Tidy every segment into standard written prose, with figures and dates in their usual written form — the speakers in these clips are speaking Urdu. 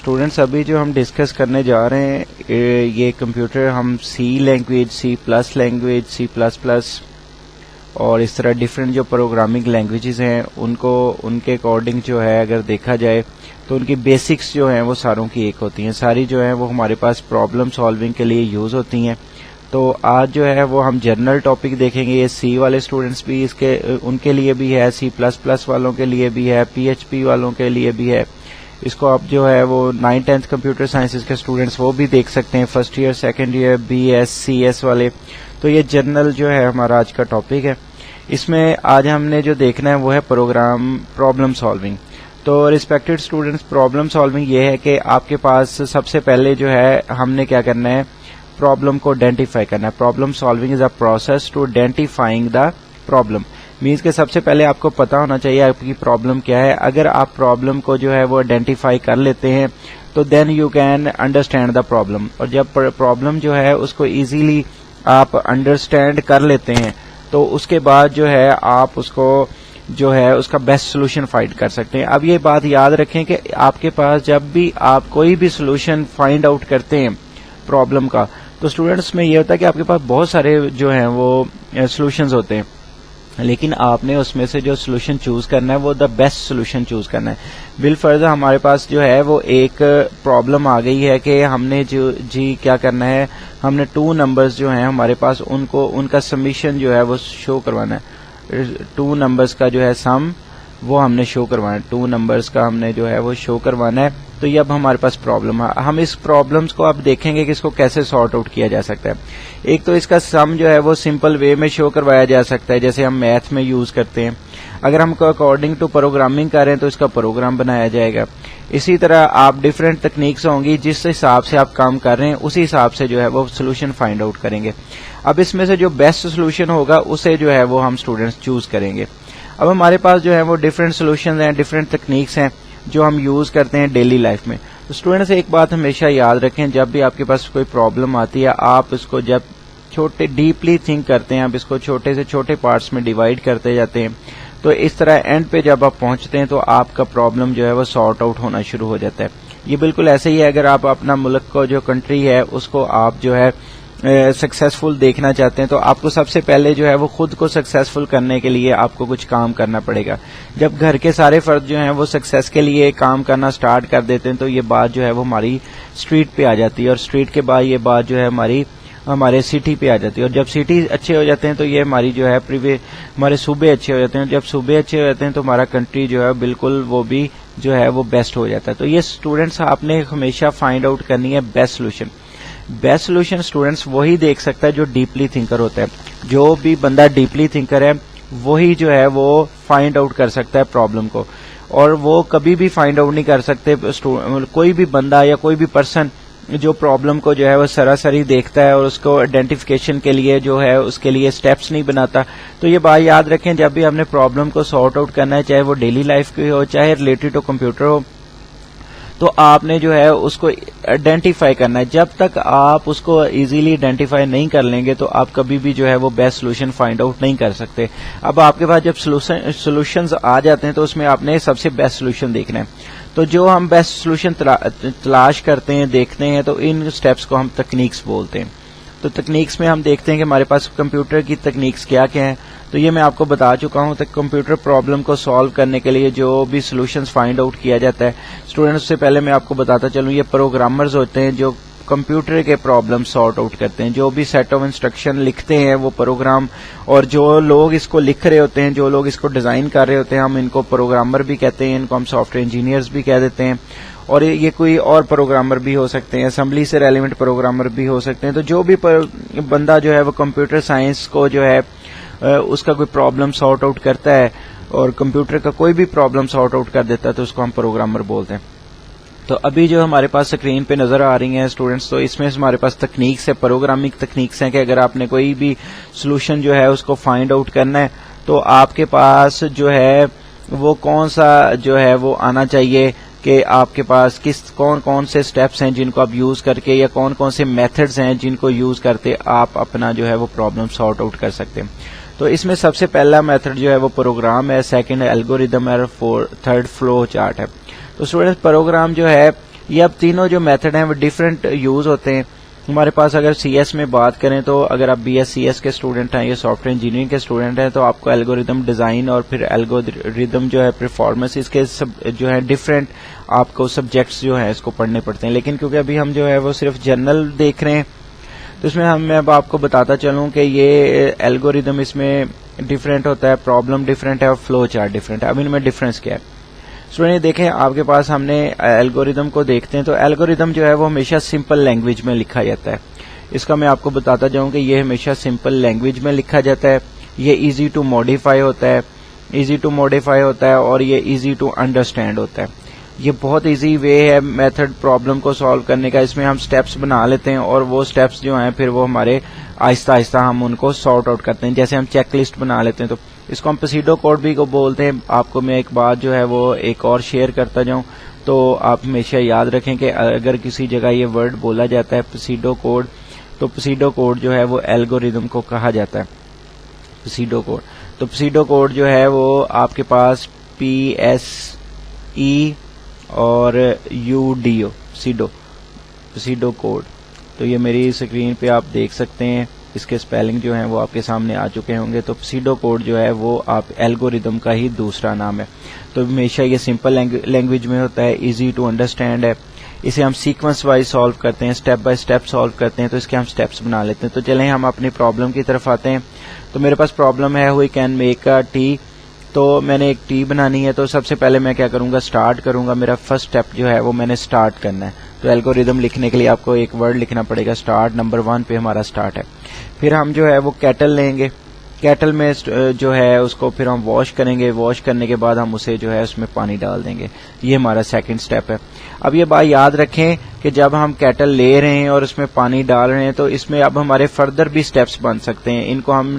اسٹوڈینٹس ابھی جو ہم ڈسکس کرنے جا رہے ہیں یہ کمپیوٹر ہم C language, C plus language, C plus plus اور اس طرح ڈفرینٹ جو پروگرامنگ لینگویجز ہیں ان کے اکارڈنگ جو ہے اگر دیکھا جائے تو ان کی بیسکس جو ہیں وہ ساروں کی ایک ہوتی ہیں، ساری جو ہیں وہ ہمارے پاس پرابلم سالونگ کے لیے یوز ہوتی ہیں. تو آج جو ہے وہ ہم جنرل ٹاپک دیکھیں گے. یہ سی والے اسٹوڈینٹس بھی ان کے لیے بھی ہے، سی پلس پلس والوں کے لیے بھی ہے، پی ایچ پی والوں کے لیے بھی ہے. اس کو آپ جو ہے وہ 9th کمپیوٹر سائنسز کے اسٹوڈینٹس وہ بھی دیکھ سکتے ہیں، first year, second year, B S, C S والے. تو یہ جنرل جو ہے ہمارا آج کا ٹاپک ہے. اس میں آج ہم نے جو دیکھنا ہے وہ ہے پرابلم سالونگ. تو ریسپیکٹڈ اسٹوڈینٹس، پرابلم سالونگ یہ ہے کہ آپ کے پاس سب سے پہلے جو ہے ہم نے کیا کرنا ہے، پرابلم کو آئیڈینٹیفائی کرنا ہے. Problem solving is a process to identifying the problem. Means کہ سب سے پہلے آپ کو پتا ہونا چاہیے آپ کی پرابلم کیا ہے. اگر آپ پرابلم کو جو ہے وہ آئیڈینٹیفائی کر لیتے ہیں تو then you can understand the problem. اور جب پرابلم جو ہے اس کو ایزیلی آپ انڈرسٹینڈ کر لیتے ہیں تو اس کے بعد جو ہے آپ اس کو جو ہے اس کا بیسٹ سولوشن فائنڈ کر سکتے ہیں. اب یہ بات یاد رکھیں کہ آپ کے پاس جب بھی آپ کوئی بھی سولوشن فائنڈ آؤٹ کرتے ہیں پرابلم کا تو اسٹوڈینٹس میں یہ ہوتا ہے کہ آپ کے پاس بہت سارے جو ہیں وہ سولوشنز ہوتے ہیں، لیکن آپ نے اس میں سے جو سولوشن چوز کرنا ہے وہ دا بیسٹ سولوشن چوز کرنا ہے. بالفرض ہمارے پاس جو ہے وہ ایک پرابلم آ گئی ہے کہ ہم نے کیا کرنا ہے، ہم نے 2 نمبرز جو ہیں ہمارے پاس ان کا سمیشن جو ہے وہ شو کروانا ہے. 2 نمبرز کا جو ہے سم وہ ہم نے شو کروانا ہے، 2 نمبرز کا ہم نے جو ہے وہ شو کروانا ہے. تو یہ اب ہمارے پاس پرابلم ہے. ہم اس پرابلمس کو اب دیکھیں گے کہ اس کو کیسے سارٹ آؤٹ کیا جا سکتا ہے. ایک تو اس کا سم جو ہے وہ سمپل وے میں شو کروایا جا سکتا ہے جیسے ہم میتھ میں یوز کرتے ہیں. اگر ہم کو اکارڈنگ ٹو پروگرامنگ کر رہے ہیں تو اس کا پروگرام بنایا جائے گا. اسی طرح آپ ڈفرینٹ تکنیکس ہوں گی، جس حساب سے آپ کام کر رہے ہیں اسی حساب سے جو ہے وہ سولوشن فائنڈ آؤٹ کریں گے. اب اس میں سے جو بیسٹ سولوشن ہوگا اسے جو ہے وہ ہم اسٹوڈینٹس چوز کریں گے. اب ہمارے پاس جو ہے وہ ڈفرینٹ سولوشنز ہیں، ڈفرینٹ تکنیکس ہیں جو ہم یوز کرتے ہیں ڈیلی لائف میں. تو اسٹوڈینٹس ایک بات ہمیشہ یاد رکھیں، جب بھی آپ کے پاس کوئی پرابلم آتی ہے آپ اس کو جب ڈیپلی تھنک کرتے ہیں، آپ اس کو چھوٹے سے چھوٹے پارٹس میں ڈیوائڈ کرتے جاتے ہیں تو اس طرح اینڈ پہ جب آپ پہنچتے ہیں تو آپ کا پرابلم جو ہے وہ سارٹ آؤٹ ہونا شروع ہو جاتا ہے. یہ بالکل ایسے ہی ہے اگر آپ اپنا ملک کو جو کنٹری ہے اس کو آپ جو ہے سکسیسفل دیکھنا چاہتے ہیں تو آپ کو سب سے پہلے جو ہے وہ خود کو سکسیسفل کرنے کے لیے آپ کو کچھ کام کرنا پڑے گا. جب گھر کے سارے فرد جو ہیں وہ سکسیس کے لیے کام کرنا سٹارٹ کر دیتے ہیں تو یہ بات جو ہے وہ ہماری اسٹریٹ پہ آ جاتی ہے، اور اسٹریٹ کے بعد یہ بات جو ہے ہمارے سٹی پہ آ جاتی ہے، اور جب سٹی اچھے ہو جاتے ہیں تو یہ ہماری جو ہے ہمارے صوبے اچھے ہو جاتے ہیں. جب صوبے اچھے ہو جاتے ہیں تو ہمارا کنٹری جو ہے بالکل وہ بھی جو ہے وہ بیسٹ ہو جاتا ہے. تو یہ اسٹوڈینٹس آپ نے ہمیشہ فائنڈ آؤٹ کرنی ہے best solution. Best solution students وہی دیکھ سکتا ہے جو ڈیپلی تھنکر ہوتا ہے. جو بھی بندہ ڈیپلی تھنکر ہے وہی جو ہے وہ فائنڈ آؤٹ کر سکتا ہے پرابلم کو، اور وہ کبھی بھی فائنڈ آؤٹ نہیں کر سکتے کوئی بھی بندہ یا کوئی بھی پرسن جو پرابلم کو جو ہے وہ سراسری دیکھتا ہے اور اس کو آئیڈینٹیفیکیشن کے لیے جو ہے اس کے لیے سٹیپس نہیں بناتا. تو یہ بات یاد رکھیں، جب بھی ہم نے پرابلم کو سارٹ آؤٹ کرنا ہے چاہے وہ ڈیلی لائف کی ہو چاہے ریلیٹڈ ٹو کمپیوٹر ہو تو آپ نے جو ہے اس کو آئیڈینٹیفائی کرنا ہے. جب تک آپ اس کو ایزیلی آئیڈینٹیفائی نہیں کر لیں گے تو آپ کبھی بھی جو ہے وہ بیسٹ سولوشن فائنڈ آؤٹ نہیں کر سکتے. اب آپ کے پاس جب سولوشنز آ جاتے ہیں تو اس میں آپ نے سب سے بیسٹ سولوشن دیکھنا ہے. تو جو ہم بیسٹ سولوشن تلاش کرتے ہیں دیکھتے ہیں تو ان سٹیپس کو ہم تکنیکس بولتے ہیں. تو تکنیکس میں ہم دیکھتے ہیں کہ ہمارے پاس کمپیوٹر کی تکنیکس کیا کیا ہیں. تو یہ میں آپ کو بتا چکا ہوں کہ کمپیوٹر پرابلم کو سالو کرنے کے لیے جو بھی سولوشنز فائنڈ آؤٹ کیا جاتا ہے اسٹوڈنٹس سے پہلے میں آپ کو بتاتا چلوں یہ پروگرامرز ہوتے ہیں جو کمپیوٹر کے پرابلم سارٹ آؤٹ کرتے ہیں. جو بھی سیٹ آف انسٹرکشن لکھتے ہیں وہ پروگرام، اور جو لوگ اس کو لکھ رہے ہوتے ہیں، جو لوگ اس کو ڈیزائن کر رہے ہوتے ہیں ہم ان کو پروگرامر بھی کہتے ہیں، ان کو ہم سافٹ ویئر انجینئرز بھی کہہ دیتے ہیں. اور یہ کوئی اور پروگرامر بھی ہو سکتے ہیں، اسمبلی سے ریلیونٹ پروگرامر بھی ہو سکتے ہیں. تو جو بھی بندہ جو ہے وہ کمپیوٹر سائنس کو جو ہے اس کا کوئی پرابلم سارٹ آؤٹ کرتا ہے اور کمپیوٹر کا کوئی بھی پرابلم سارٹ آؤٹ کر دیتا ہے تو اس کو ہم پروگرامر بولتے ہیں. تو ابھی جو ہمارے پاس اسکرین پہ نظر آ رہی ہیں اسٹوڈینٹس، تو اس میں ہمارے پاس تکنیکس ہے، پروگرامنگ تکنیکس ہیں کہ اگر آپ نے کوئی بھی سولوشن جو ہے اس کو فائنڈ آؤٹ کرنا ہے تو آپ کے پاس جو ہے وہ کون سا جو ہے وہ آنا چاہیے کہ آپ کے پاس کون سے سٹیپس ہیں جن کو آپ یوز کر کے یا کون سے میتھڈز ہیں جن کو یوز کرتے آپ اپنا جو ہے وہ پرابلم سارٹ آؤٹ کر سکتے ہیں. تو اس میں سب سے پہلا میتھڈ جو ہے وہ پروگرام ہے، سیکنڈ الگوریدم ہے، تھرڈ فلو چارٹ ہے. تو اسٹوڈینٹ پروگرام جو ہے یہ اب تینوں جو میتھڈ ہیں وہ ڈفرینٹ یوز ہوتے ہیں. ہمارے پاس اگر سی ایس میں بات کریں تو اگر آپ بی ایس سی ایس کے اسٹوڈنٹ ہیں یا سافٹ ویئر انجینئرنگ کے اسٹوڈنٹ ہیں تو آپ کو الگوریدم ڈیزائن اور پھر الگوریدم جو ہے پرفارمنس اس کے جو ہے ڈفرینٹ آپ کو سبجیکٹس جو ہیں اس کو پڑھنے پڑتے ہیں. لیکن کیونکہ ابھی ہم جو ہے وہ صرف جنرل دیکھ رہے ہیں تو اس میں میں اب آپ کو بتاتا چلوں کہ یہ الگوریدم اس میں ڈفرینٹ ہوتا ہے, پرابلم ڈفرینٹ ہے اور فلو چارٹ ڈفرینٹ ہے. اب ان میں ڈفرینس کیا ہے اسٹوڈنٹ دیکھیں آپ کے پاس ہم نے الگوریدم کو دیکھتے ہیں تو الگوریدم جو ہے وہ ہمیشہ سمپل لینگویج میں لکھا جاتا ہے. اس کا میں آپ کو بتاتا جاؤں کہ یہ ہمیشہ سمپل لینگویج میں لکھا جاتا ہے. یہ ایزی ٹو موڈیفائی ہوتا ہے اور یہ ایزی ٹو انڈرسٹینڈ ہوتا ہے. یہ بہت ایزی وے ہے میتھڈ پرابلم کو سالو کرنے کا. اس میں ہم سٹیپس بنا لیتے ہیں اور وہ سٹیپس جو ہیں پھر وہ ہمارے آہستہ آہستہ ہم ان کو سارٹ آؤٹ کرتے ہیں. جیسے ہم چیک لسٹ بنا لیتے ہیں تو اس کو ہم پسیڈو کوڈ بھی کو بولتے ہیں. آپ کو میں ایک بات جو ہے وہ ایک اور شیئر کرتا جاؤں تو آپ ہمیشہ یاد رکھیں کہ اگر کسی جگہ یہ ورڈ بولا جاتا ہے پسیڈو کوڈ تو پسیڈو کوڈ جو ہے وہ الگوریدم کو کہا جاتا ہے. پسیڈو کوڈ تو پسیڈو کوڈ جو ہے وہ آپ کے پاس PSE اور UDO پسیڈو کوڈ. تو یہ میری اسکرین پہ آپ دیکھ سکتے ہیں, اس کے اسپیلنگ جو ہیں وہ آپ کے سامنے آ چکے ہوں گے. تو پسیڈو کوڈ جو ہے وہ آپ الگوریدم کا ہی دوسرا نام ہے. تو ہمیشہ یہ سمپل لینگویج میں ہوتا ہے, ایزی ٹو انڈرسٹینڈ ہے. اسے ہم سیکوینس وائز سالو کرتے ہیں, اسٹیپ بائی اسٹیپ سالو کرتے ہیں. تو اس کے ہم اسٹیپس بنا لیتے ہیں. تو چلیں ہم اپنی پرابلم کی طرف آتے ہیں. تو میرے پاس پرابلم ہے we can make a T. تو میں نے ایک ٹی بنانی ہے. تو سب سے پہلے میں کیا کروں گا, اسٹارٹ کروں گا. میرا فرسٹ اسٹیپ جو ہے وہ میں نے اسٹارٹ کرنا ہے. تو الگوریدم لکھنے کے لیے آپ کو ایک ورڈ لکھنا پڑے گا اسٹارٹ. نمبر 1 پہ ہمارا اسٹارٹ ہے. پھر ہم جو ہے وہ کیٹل لیں گے. کیٹل میں جو ہے اس کو پھر ہم واش کریں گے. واش کرنے کے بعد ہم اسے جو ہے اس میں پانی ڈال دیں گے. یہ ہمارا سیکنڈ اسٹیپ ہے. اب یہ بات یاد رکھیں کہ جب ہم کیٹل لے رہے ہیں اور اس میں پانی ڈال رہے ہیں تو اس میں اب ہمارے فردر بھی اسٹیپس بن سکتے ہیں. ان کو ہم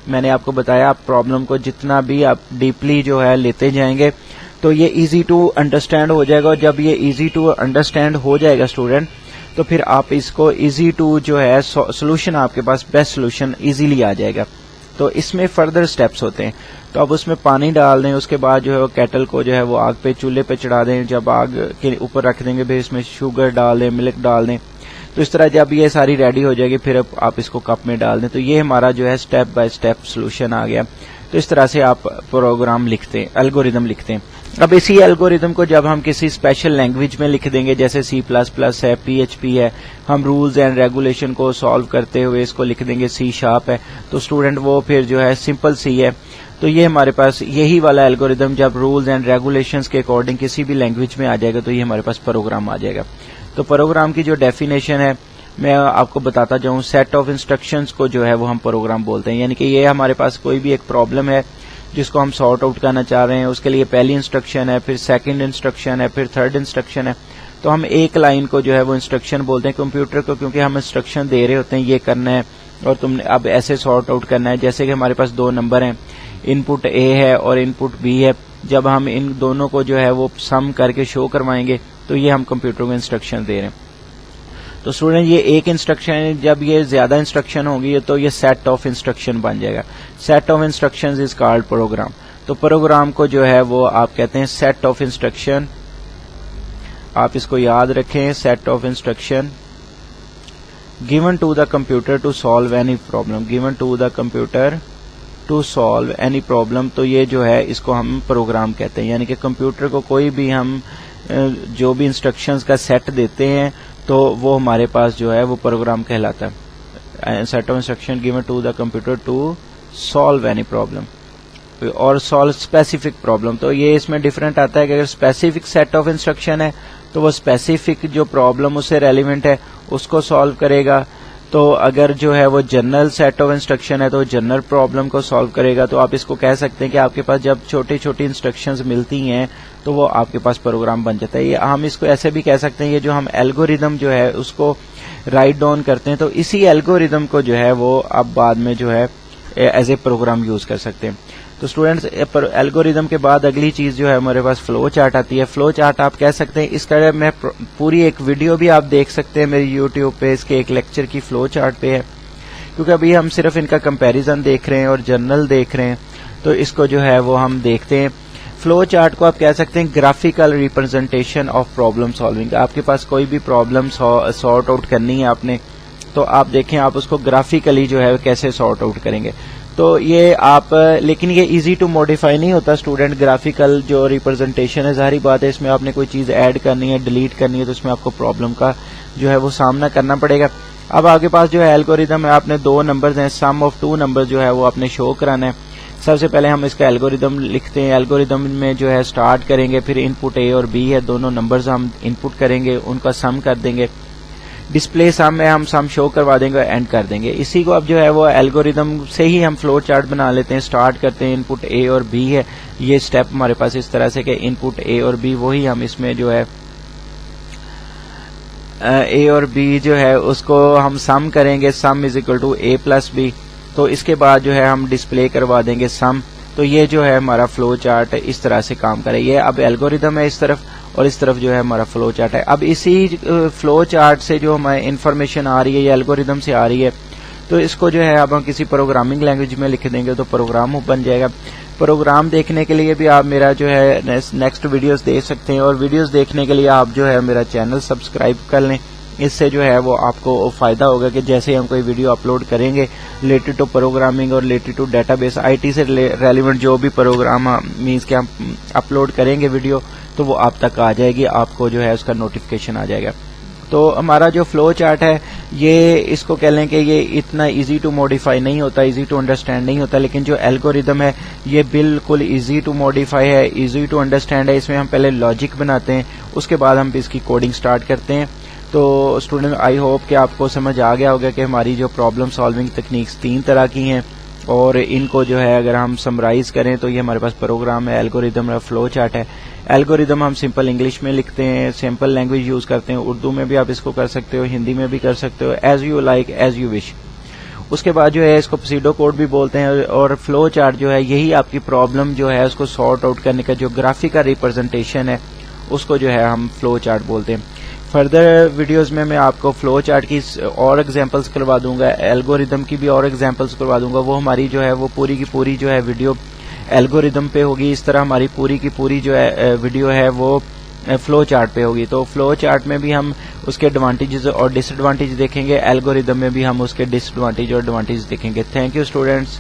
میں نے آپ کو بتایا آپ پرابلم کو جتنا بھی آپ ڈیپلی جو ہے لیتے جائیں گے تو یہ ایزی ٹو انڈرسٹینڈ ہو جائے گا. اور جب یہ ایزی ٹو انڈرسٹینڈ ہو جائے گا اسٹوڈنٹ تو پھر آپ اس کو ایزی ٹو جو ہے سولوشن آپ کے پاس بیسٹ سولوشن ایزیلی آ جائے گا. تو اس میں فردر سٹیپس ہوتے ہیں. تو اب اس میں پانی ڈال دیں. اس کے بعد جو ہے وہ کیٹل کو جو ہے وہ آگ پہ چولہے پہ چڑھا دیں. جب آگ کے اوپر رکھ دیں گے پھر اس میں شوگر ڈال دیں, ملک ڈال دیں. تو اس طرح جب یہ ساری ریڈی ہو جائے گی پھر آپ اس کو کپ میں ڈال دیں. تو یہ ہمارا جو ہے اسٹیپ بائی اسٹیپ سولوشن آ گیا. تو اس طرح سے آپ پروگرام لکھتے ہیں, الگوریدم لکھتے ہیں. اب اسی الگوریدم کو جب ہم کسی اسپیشل لینگویج میں لکھ دیں گے جیسے C++ ہے, PHP ہے, ہم رولز اینڈ ریگولیشن کو سالو کرتے ہوئے اس کو لکھ دیں گے C# ہے. تو اسٹوڈنٹ وہ پھر جو ہے سمپل سی ہے. تو یہ ہمارے پاس یہی والا الگوریدم جب رولز اینڈ ریگولیشنز کے اکارڈنگ کسی بھی لینگویج میں آ جائے گا تو یہ ہمارے پاس پروگرام آ جائے گا. تو پروگرام کی جو ڈیفینیشن ہے میں آپ کو بتاتا جاؤں, سیٹ آف انسٹرکشنز کو جو ہے وہ ہم پروگرام بولتے ہیں. یعنی کہ یہ ہمارے پاس کوئی بھی ایک پرابلم ہے جس کو ہم سارٹ آؤٹ کرنا چاہ رہے ہیں. اس کے لیے پہلی انسٹرکشن ہے, پھر سیکنڈ انسٹرکشن ہے, پھر تھرڈ انسٹرکشن ہے. تو ہم ایک لائن کو جو ہے وہ انسٹرکشن بولتے ہیں کمپیوٹر کو, کیونکہ ہم انسٹرکشن دے رہے ہوتے ہیں یہ کرنا ہے اور تم نے اب ایسے سارٹ آؤٹ کرنا ہے. جیسے کہ ہمارے پاس 2 نمبر ہیں, ان پٹ A ہے اور ان پٹ B ہے. جب ہم ان دونوں کو جو ہے وہ سم کر کے شو کروائیں گے تو یہ ہم کمپیوٹر کو انسٹرکشن دے رہے ہیں. تو اسٹوڈنٹ یہ ایک انسٹرکشن, جب یہ زیادہ انسٹرکشن ہوگی تو یہ سیٹ آف انسٹرکشن بن جائے گا. Set of instruction is called program. تو پروگرام کو جو ہے وہ آپ کہتے ہیں سیٹ آف انسٹرکشن. آپ اس کو یاد رکھیں, set of instruction given to the computer to solve any problem. given to the computer to solve any problem. تو یہ جو ہے اس کو ہم پروگرام کہتے ہیں. یعنی کہ کمپیوٹر کو کوئی بھی ہم جو بھی انسٹرکشنز کا سیٹ دیتے ہیں تو وہ ہمارے پاس جو ہے وہ پروگرام کہلاتا ہے. Set of instruction given to the computer to solve any problem اور solve specific problem. تو یہ اس میں ڈفرینٹ آتا ہے کہ اگر اسپیسیفک سیٹ آف انسٹرکشن ہے تو وہ اسپیسیفک جو پرابلم اس سے ریلیونٹ ہے اس کو سالو کرے گا. تو اگر جو ہے وہ جنرل سیٹ آف انسٹرکشن ہے تو جنرل پرابلم کو سالو کرے گا. تو آپ اس کو کہہ سکتے ہیں کہ آپ کے پاس جب چھوٹی چھوٹی انسٹرکشنز ملتی ہیں تو وہ آپ کے پاس پروگرام بن جاتا ہے. ہم اس کو ایسے بھی کہہ سکتے ہیں یہ جو ہم الگوریدم جو ہے اس کو رائٹ ڈاؤن کرتے ہیں تو اسی الگوریدم کو جو ہے وہ اب بعد میں جو ہے ایز اے پروگرام یوز کر سکتے ہیں. تو اسٹوڈینٹس الگوریدم کے بعد اگلی چیز جو ہے ہمارے پاس فلو چارٹ آتی ہے. فلو چارٹ آپ کہہ سکتے ہیں, اس کا میں پوری ایک ویڈیو بھی آپ دیکھ سکتے ہیں میری یوٹیوب پہ, اس کے ایک لیکچر کی فلو چارٹ پہ ہے. کیونکہ ابھی ہم صرف ان کا کمپیریزن دیکھ رہے ہیں اور جنرل دیکھ رہے ہیں تو اس کو جو ہے وہ ہم دیکھتے ہیں. فلو چارٹ کو آپ کہہ سکتے ہیں graphical representation of problem solving. آپ کے پاس کوئی بھی پرابلم سارٹ آؤٹ کرنی ہے آپ نے, تو آپ دیکھیں آپ اس کو گرافیکلی جو ہے کیسے سارٹ آؤٹ کریں گے. تو یہ آپ, لیکن یہ ایزی ٹو موڈیفائی نہیں ہوتا اسٹوڈنٹ. گرافیکل جو ریپرزنٹیشن ہے, ظاہری بات ہے اس میں آپ نے کوئی چیز ایڈ کرنی ہے, ڈیلیٹ کرنی ہے, تو اس میں آپ کو پرابلم کا جو ہے وہ سامنا کرنا پڑے گا. اب آپ کے پاس جو ہے الگوریدم ہے, آپ نے دو نمبرز ہیں, سم آف ٹو نمبرز جو ہے وہ آپ نے شو کرانا ہے. سب سے پہلے ہم اس کا الگوریدم لکھتے ہیں. الگوریدم میں جو ہے سٹارٹ کریں گے, پھر ان پٹ اے اور بی ہے, دونوں نمبرز ہم ان پٹ کریں گے, ان کا سم کر دیں گے. ڈسپلے سم میں ہم سم شو کروا دیں گے, اینڈ کر دیں گے. اسی کو اب جو ہے وہ الگوریدم سے ہی ہم فلو چارٹ بنا لیتے ہیں. سٹارٹ کرتے ہیں, ان پٹ اے اور بی ہے, یہ اسٹیپ ہمارے پاس اس طرح سے کہ ان پٹ اے اور بی, وہی ہم اس میں جو ہے اے اور بی جو ہے اس کو ہم سم کریں گے. Sum is equal to A plus B. تو اس کے بعد جو ہے ہم ڈسپلے کروا دیں گے سم. تو یہ جو ہے ہمارا فلو چارٹ اس طرح سے کام کرے. یہ اب الگوریدم ہے اس طرف, اور اس طرف جو ہے ہمارا فلو چارٹ ہے. اب اسی فلو چارٹ سے جو ہمیں انفارمیشن آ رہی ہے, یہ الگوریدم سے آ رہی ہے, تو اس کو جو ہے اب ہم کسی پروگرامنگ لینگویج میں لکھ دیں گے تو پروگرام بن جائے گا. پروگرام دیکھنے کے لیے بھی آپ میرا جو ہے نیکسٹ ویڈیوز دیکھ سکتے ہیں, اور ویڈیوز دیکھنے کے لیے آپ جو ہے میرا چینل سبسکرائب کر لیں. اس سے جو ہے وہ آپ کو فائدہ ہوگا کہ جیسے ہم کوئی ویڈیو اپلوڈ کریں گے ریلیٹڈ ٹو پروگرامنگ اور related to database, I T سے ریلیونٹ جو بھی پروگرام مینس کہ ہم اپلوڈ کریں گے ویڈیو, تو وہ آپ تک آ جائے گی, آپ کو جو ہے اس کا نوٹیفیکیشن آ جائے گا. تو ہمارا جو فلو چارٹ ہے, یہ اس کو کہہ لیں کہ یہ اتنا ایزی ٹو موڈیفائی نہیں ہوتا, ایزی ٹو انڈرسٹینڈ نہیں ہوتا. لیکن جو الگوریدم ہے یہ بالکل ایزی ٹو موڈیفائی ہے, ایزی ٹو انڈرسٹینڈ ہے. اس میں ہم پہلے لاجک بناتے ہیں, اس کے بعد ہم اس کی کوڈنگ سٹارٹ کرتے ہیں. تو اسٹوڈنٹ آئی ہوپ کہ آپ کو سمجھ آ گیا ہوگا کہ ہماری جو پرابلم سالونگ تکنیکس تین طرح کی ہیں, اور ان کو جو ہے اگر ہم سمرائز کریں تو یہ ہمارے پاس پروگرام ہے, الگوریدم ہے, فلو چارٹ ہے. الگوریدم ہم سمپل انگلش میں لکھتے ہیں, سمپل لینگویج یوز کرتے ہیں, اردو میں بھی آپ اس کو کر سکتے ہو, ہندی میں بھی کر سکتے ہو, as you like as you wish. اس کے بعد جو ہے اس کو پسیڈو کوڈ بھی بولتے ہیں, اور فلو چارٹ جو ہے یہی آپ کی پرابلم جو ہے اس کو سارٹ آؤٹ کرنے کا جو گرافیکل ریپرزنٹیشن ہے اس کو جو ہے ہم فلو چارٹ بولتے ہیں. فردر ویڈیوز میں آپ کو فلو چارٹ کی اور ایگزامپلس کروا دوں گا, الگوریدم کی بھی اور ایگزامپلس کروا دوں گا. وہ ہماری جو ہے وہ پوری کی پوری جو ہے ویڈیو الگوریدم پہ ہوگی. اس طرح ہماری پوری کی پوری جو ہے ویڈیو ہے وہ فلو چارٹ پہ ہوگی. تو فلو چارٹ میں بھی ہم اس کے ایڈوانٹیجز اور ڈس ایڈوانٹیج دیکھیں گے, الگوریدم میں بھی ہم اس کے ڈس ایڈوانٹیج اور ایڈوانٹیج دیکھیں گے. Thank you students.